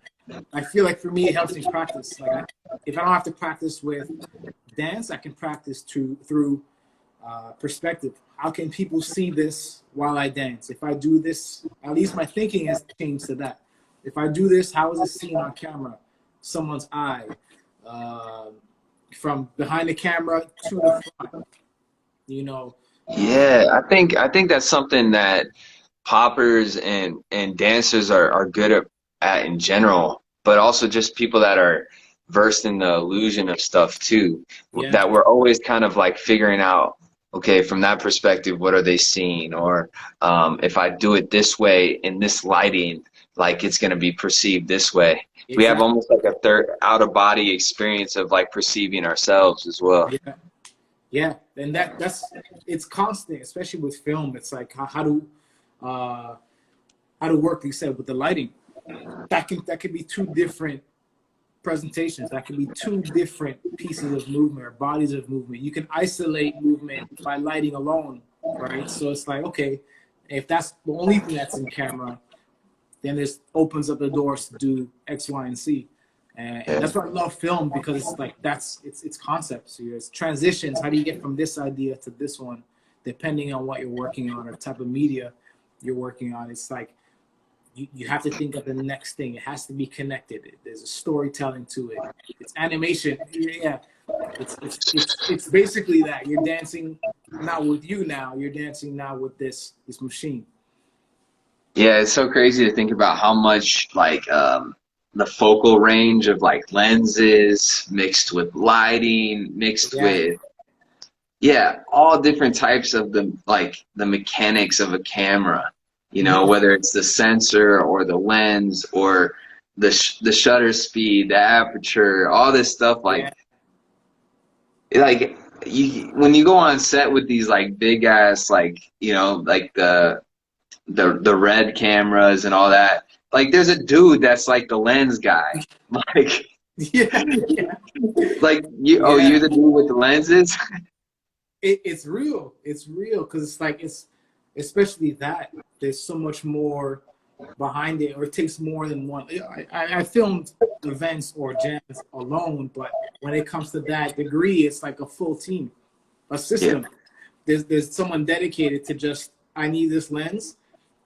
I feel like for me, it helps me practice. Like if I don't have to practice with dance, I can practice through perspective. How can people see this while I dance? If I do this, at least my thinking has changed to that. If I do this, how is it seen on camera? Someone's eye, uh, from behind the camera to the front. You know, Yeah, I think that's something that poppers and dancers are good at in general, but also just people that are versed in the illusion of stuff too. yeah, That we're always kind of like figuring out, okay, from that perspective, what are they seeing? Or if I do it this way in this lighting, like it's going to be perceived this way. We have exactly. almost like a third out of body experience of like perceiving ourselves as well. Yeah, yeah, and that's it's constant, especially with film. It's like uh, how to work. Like you said, with the lighting, that can be two different presentations. That can be two different pieces of movement or bodies of movement. You can isolate movement by lighting alone, right? So it's like, okay, if that's the only thing that's in camera, then this opens up the doors to do X, Y, and Z. And Yeah. that's why I love film, because it's like it's concepts. So it's transitions. How do you get from this idea to this one, depending on what you're working on or type of media you're working on? It's like you have to think of the next thing. It has to be connected. There's a storytelling to it. It's animation. Yeah, it's basically that you're dancing not with you now. You're dancing now with this machine. Yeah, it's so crazy to think about how much like the focal range of like lenses mixed with lighting, mixed Yeah, with yeah, all different types of the mechanics of a camera. You know, mm-hmm. whether it's the sensor or the lens or the shutter speed, the aperture, all this stuff Yeah, like you when you go on set with these like big ass like like the red cameras and all that. Like, there's a dude that's like the lens guy. Like, yeah, yeah, like you. Oh, yeah. you're the dude with the lenses. It's real. It's real, because it's like it's especially that there's so much more behind it, or it takes more than one. I filmed events or jams alone, but when it comes to that degree, it's like a full team, a Yeah. system. There's someone dedicated to just, I need this lens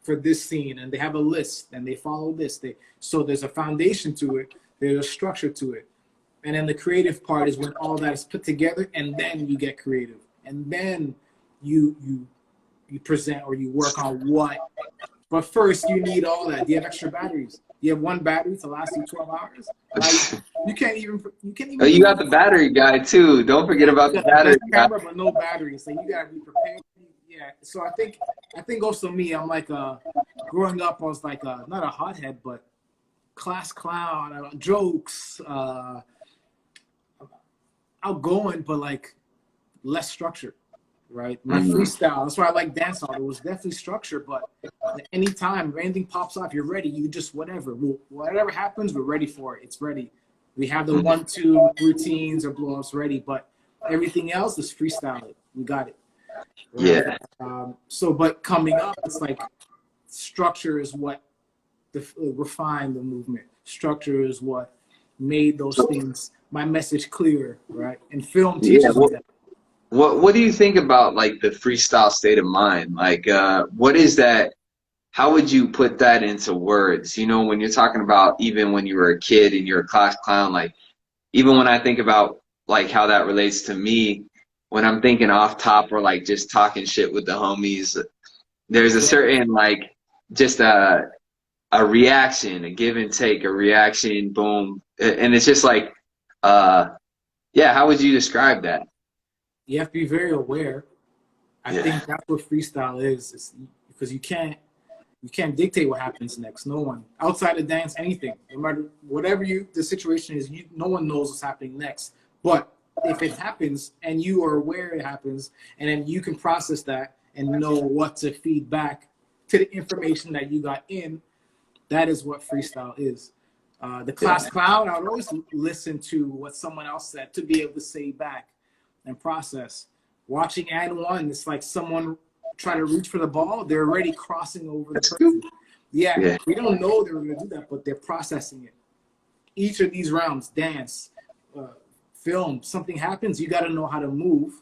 for this scene, and they have a list and they follow this. So there's a foundation to it. There's a structure to it. And then the creative part is when all that is put together, and then you get creative, and then you present or you work on what. But first, you need all that. Do you have extra batteries? Do you have one battery to last you 12 hours? You can't even Oh, do you got that. the battery guy too. Don't forget Yeah, about you the got the battery best guy. camera, but no batteries. So you gotta be prepared. Yeah. So I think also me, I'm like growing up, I was like not a hothead, but class clown, jokes, outgoing, but like less structured, right? My Mhm. freestyle, that's why I like dancehall. It was definitely structured, but anytime if anything pops off, you're ready. You just whatever. Whatever happens, we're ready for it. It's ready. We have the Mhm. 1-2 routines or blow ups ready, but everything else is freestyle. We got it. right? Yeah. So, but coming up, it's like structure is what refined the movement. Structure is what made those things, my message clear, right? And film Yeah. teaches me that. What do you think about like the freestyle state of mind? Like, what is that? How would you put that into words? You know, when you're talking about even when you were a kid and you're a class clown, like even when I think about like how that relates to me, when I'm thinking off top or like just talking shit with the homies, there's a certain like just a reaction, a give and take, a reaction, boom, and it's just like, uh, yeah. How would you describe that? You have to be very aware. I Yeah. think that's what freestyle is. It's because you can't dictate what happens next. No one outside of dance, anything, no matter whatever the situation is, no one knows what's happening next. But if it happens and you are aware it happens, and then you can process that and know what to feed back to the information that you got in, that is what freestyle is. The class clown, I would always listen to what someone else said to be able to say back and process. Watching and one, it's like someone try to reach for the ball, they're already crossing over the person. Yeah, Yeah. we don't know they're going to do that, but they're processing it. Each of these rounds, dance, film, something happens, you got to know how to move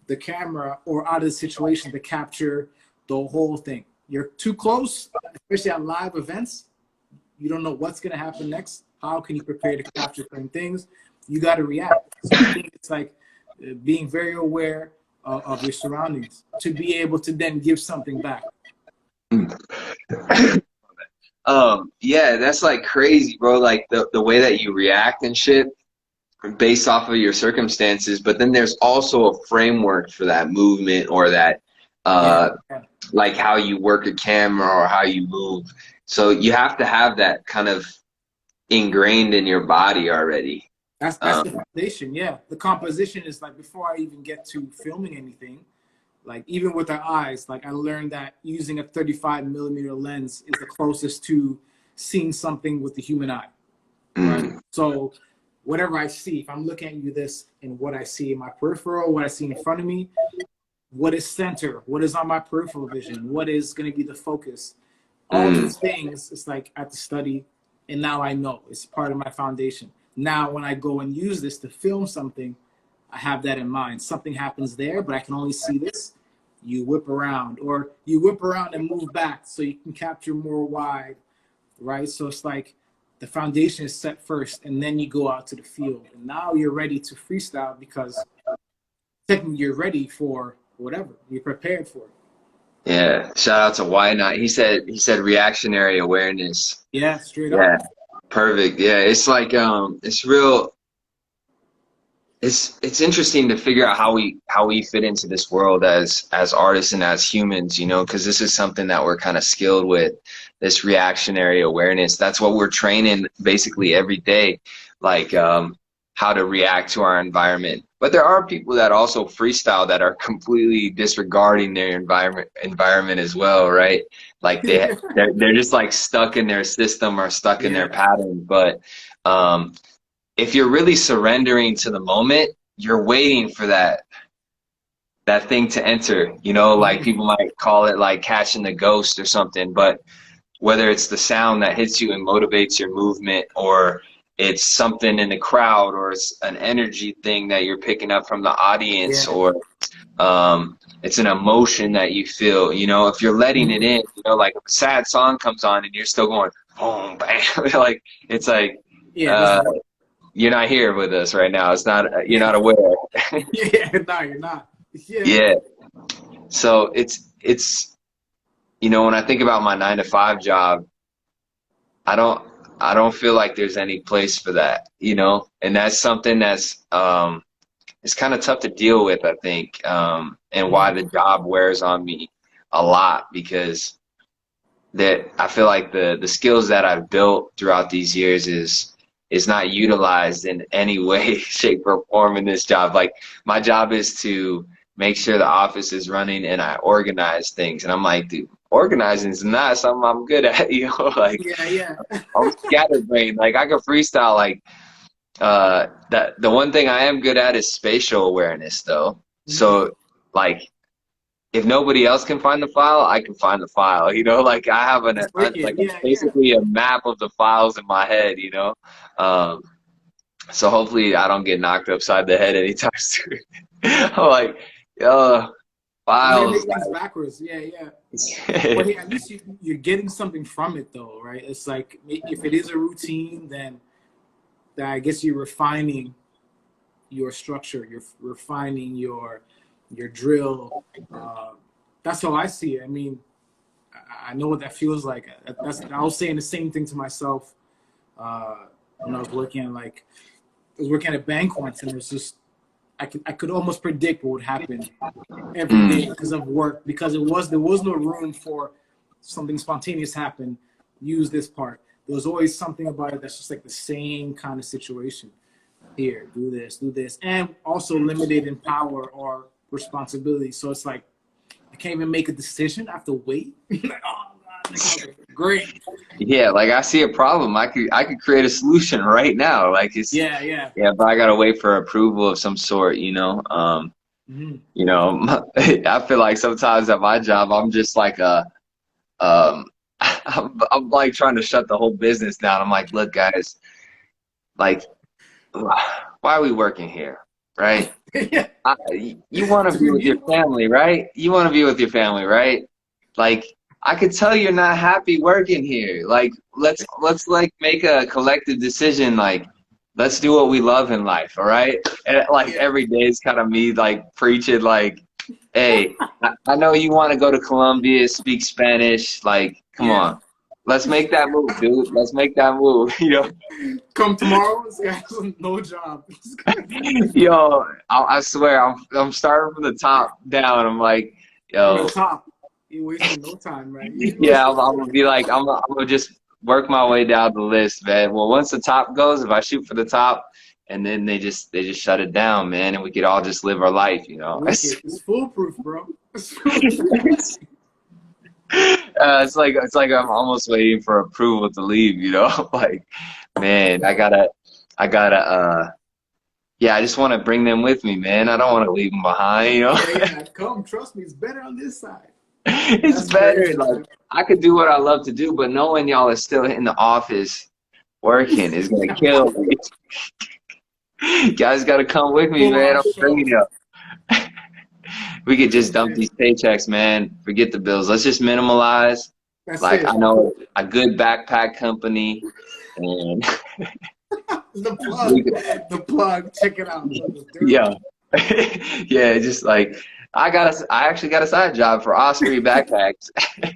the camera or out of the situation to capture the whole thing. You're too close, especially at live events. You don't know what's going to happen next. How can you prepare to capture certain things? You got to react. So I think it's like being very aware of your surroundings to be able to then give something back. Yeah, that's like crazy, bro. Like the way that you react and shit based off of your circumstances, but then there's also a framework for that movement or that Yeah. like how you work a camera or how you move. So you have to have that kind of ingrained in your body already. That's the foundation. Yeah. The composition is like before I even get to filming anything, like even with our eyes, like I learned that using a 35mm lens is the closest to seeing something with the human eye. Right. So whatever I see, if I'm looking at you this and what I see in my peripheral, what I see in front of me, what is center, what is on my peripheral vision, what is going to be the focus, all these things, it's like I have to study, and now I know it's part of my foundation. Now when I go and use this to film something, I have that in mind. Something happens there, but I can only see this. You whip around, or you whip around and move back so you can capture more wide, right? So it's like the foundation is set first, and then you go out to the field. And now you're ready to freestyle because technically you're ready for whatever. You're prepared for it. Yeah. Shout out to Why Not. He said reactionary awareness. Yeah, straight up. Yeah. Perfect. Yeah. It's like it's real. It's interesting to figure out how we fit into this world as artists and as humans, you know, because this is something that we're kind of skilled with, this reactionary awareness. That's what we're training basically every day, like how to react to our environment. But there are people that also freestyle that are completely disregarding their environment as well, right? Like they're just like stuck in their system or stuck in their pattern. But if you're really surrendering to the moment, you're waiting for that thing to enter, you know, like people might call it like catching the ghost or something, but whether it's the sound that hits you and motivates your movement, or it's something in the crowd, or it's an energy thing that you're picking up from the audience, or it's an emotion that you feel, you know, if you're letting it in, you know, like if a sad song comes on and you're still going boom bam, like it's like you're not here with us right now. It's not, you're not aware. No, you're not. Yeah. So it's, you know, when I think about my 9 to 5 job, I don't feel like there's any place for that, you know, and that's something that's, it's kind of tough to deal with, I think, and why the job wears on me a lot, because that I feel like the skills that I've built throughout these years is not utilized in any way, shape, or form in this job. Like my job is to make sure the office is running and I organize things. And I'm like, dude, organizing is not something I'm good at, you know, like I'm scatterbrained. Like I can freestyle, like that the one thing I am good at is spatial awareness though. So like if nobody else can find the file, I can find the file. You know, like I have It's wicked. Yeah, yeah. basically a map of the files in my head. You know, um, so hopefully I don't get knocked upside the head anytime soon. I'm like, You hit files. things backwards. Yeah, yeah. But Like, hey, at least you're getting something from it, though, right? It's like if it is a routine, then I guess you're refining your structure. You're refining your drill. Uh, that's how I see it. I mean, I know what that feels like. I was saying the same thing to myself when I was working at a bank once, and it was just I could almost predict what would happen every day because of work, because there was no room for something spontaneous happen. Use this part. There was always something about it that's just like the same kind of situation. Here, do this, and also limited in power or responsibility. So it's like I can't even make a decision. I have to wait. Like, oh God, okay, great. yeah, like I see a problem. I could create a solution right now. Like it's Yeah, yeah. yeah, but I gotta wait for approval of some sort. You know. Mhm. You know, I feel like sometimes at my job, I'm just like um, I'm like trying to shut the whole business down. I'm like, look, guys, like, why are we working here, right? Yeah. You want to To be with your review, family, right? You want to be with your family, right? Like, I could tell you're not happy working here. Like, let's like make a collective decision. Like, let's do what we love in life, all right? And like yeah. every day is kind of me like preaching, like, hey, I know you want to go to Colombia, speak Spanish. Like, come Yeah. on, let's make that move, dude. Let's make that move. You know. Come tomorrow, this guy has no job. Yo, I swear, I'm starting from the top down. I'm like, From the yo, top. You wasting no time, right? yeah, I'm gonna be like, I'm gonna just work my way down the list, man. Well, once the top goes, if I shoot for the top, and then they just shut it down, man, and we could all just live our life, you know. Wicked. It's foolproof, bro. It's foolproof. It's like I'm almost waiting for approval to leave, you know. Like, man, I gotta. Yeah, I just want to bring them with me, man. I don't want to leave them behind, you know. Yeah, yeah. Come, trust me, it's better on this side. It's That's better. crazy, Like man. I could do what I love to do, but knowing y'all are still in the office working is gonna kill me. You guys gotta come with me, Full man. on I'm show. bringing you. We could Real just dump shit. these paychecks, man. Forget the bills. Let's just minimalize. That's Like it. I know a good backpack company, and The we plug. could, The plug. Check it out. Look, it's yeah, dirty. yeah. Just like I actually got a side job for Osprey backpacks.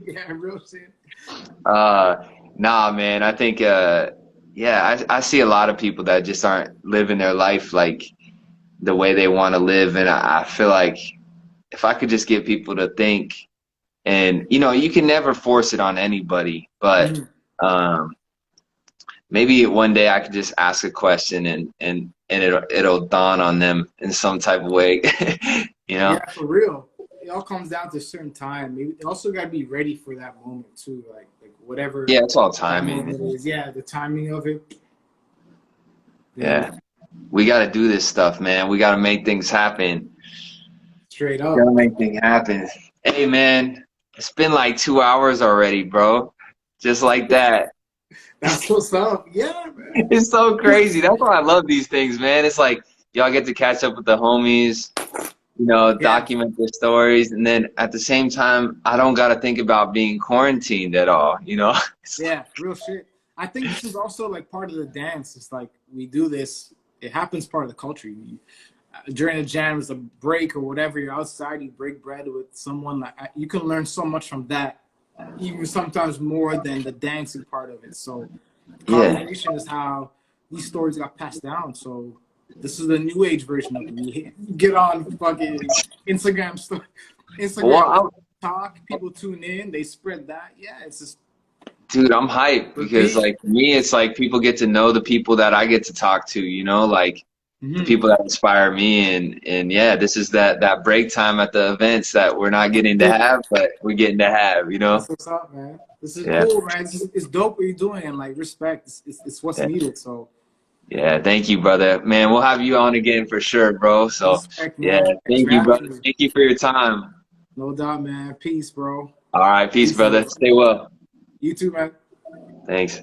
Yeah, real shit. Uh, nah, man. I think, yeah, I see a lot of people that just aren't living their life like the way they want to live, and I feel like if I could just get people to think, and you know, you can never force it on anybody, but Mhm. um, maybe one day I could just ask a question, and it'll dawn on them in some type of way, you know? Yeah, for real. It all comes down to a certain time. Maybe you also got to be ready for that moment too. Like whatever Yeah, it's all that timing. moment is. Yeah, the timing of it. Then Yeah, we got to do this stuff, man. We got to make things happen. straight Gotta up. make things happen. Hey man, it's been like 2 hours already, bro. Just like that. That's what's up. Yeah, man. It's so crazy. That's why I love these things, man. It's like y'all get to catch up with the homies, you know, Yeah, document their stories, and then at the same time, I don't gotta think about being quarantined at all, you know? yeah, real shit. I think this is also like part of the dance. It's like we do this. It happens part of the culture. During the jams, a break or whatever, you're outside, you break bread with someone. Like you can learn so much from that, even sometimes more than the dancing part of it. So, Yeah. conversation is how these stories got passed down. So, this is the new age version of it. We get on fucking Instagram, Well, Instagram talk. People tune in, they spread that. Yeah, it's just dude, I'm hyped because repeat. like for me, it's like people get to know the people that I get to talk to, you know, like the Mm-hmm. people that inspire me, and yeah, this is that break time at the events that we're not getting to have, but we're getting to have, you know? That's what's up, man. This is Yeah. cool, man. It's dope what you're doing, and like respect. It's what's Yeah. needed. So Yeah, thank you, brother. Man, we'll have you on again for sure, bro. So, respect, yeah, man. Thanks thank for you, having brother. me. Thank you for your time. No doubt, man. Peace, bro. All right, peace, Peace, brother. bro. Stay well. You too, man. Thanks.